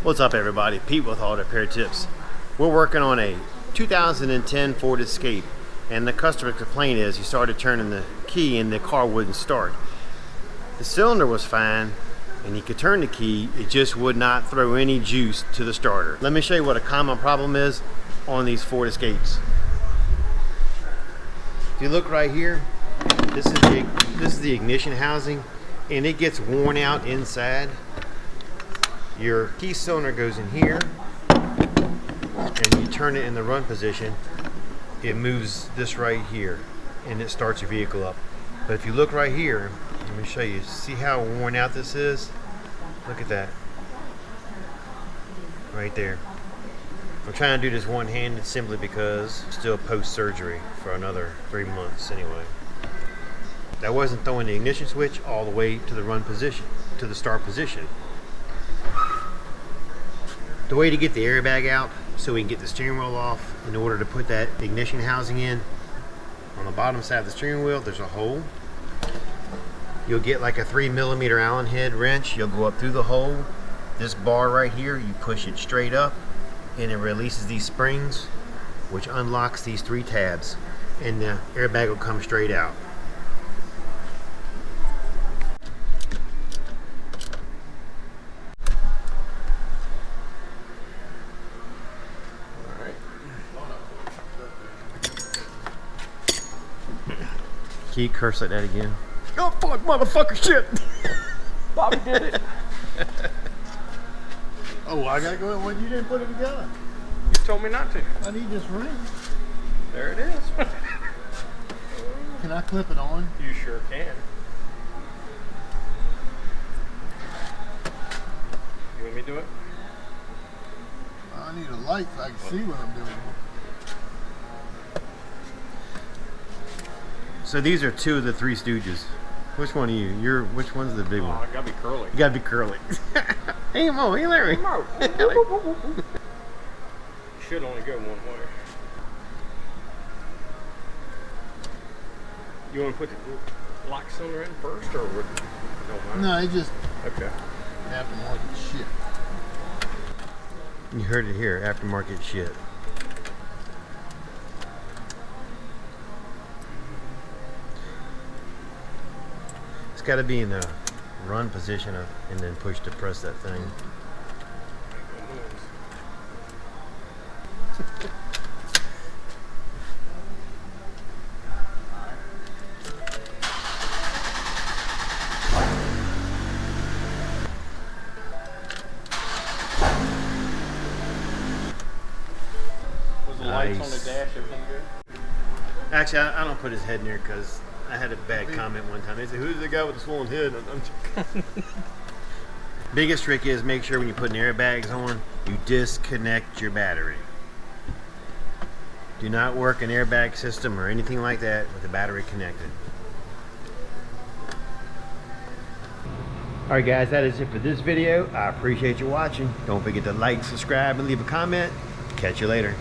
What's up everybody, Pete with Auto Repair Tips. We're working on a 2010 Ford Escape, and the customer's complaint is he started turning the key and the car wouldn't start. The cylinder was fine and he could turn the key, it just would not throw any juice to the starter. Let me show you what a common problem is on these Ford Escapes. If you look right here, this is the ignition housing, and it gets worn out inside. Your key cylinder goes in here, and you turn it in the run position, it moves this right here, and it starts your vehicle up. But if you look right here, let me show you, see how worn out this is? Look at that. Right there. I'm trying to do this one-handed simply because I'm still post-surgery for another 3 months anyway. That wasn't throwing the ignition switch all the way to the run position, to the start position. The way to get the airbag out so we can get the steering wheel off, in order to put that ignition housing in, on the bottom side of the steering wheel there's a hole. You'll get like a 3mm Allen head wrench. You'll go up through the hole. This bar right here, you push it straight up and it releases these springs, which unlocks these 3 tabs, and the airbag will come straight out. Can you curse like that again? Oh fuck, motherfucker, shit! Bobby did it. Oh, I gotta go. When you didn't put it together. You told me not to. I need this ring. There it is. Can I clip it on? You sure can. You want me to do it? I need a light so I can see what I'm doing. So these are 2 of the 3 Stooges. Which one are you? Which one's the big one? Oh, I gotta be curly. You gotta be curly. Hey Mo, hey Larry. Should only go one way. You want to put the lock cylinder in first, or would you don't mind? No, it just Okay. aftermarket shit. You heard it here, aftermarket shit. It's got to be in the run position and then push to press that thing. Was the lights on the dash everything good? Actually, I don't put his head near because I had a bad comment one time. They said, "Who's the guy with the swollen head?" Biggest trick is make sure when you're putting airbags on, you disconnect your battery. Do not work an airbag system or anything like that with the battery connected. Alright guys, that is it for this video. I appreciate you watching. Don't forget to like, subscribe, and leave a comment. Catch you later.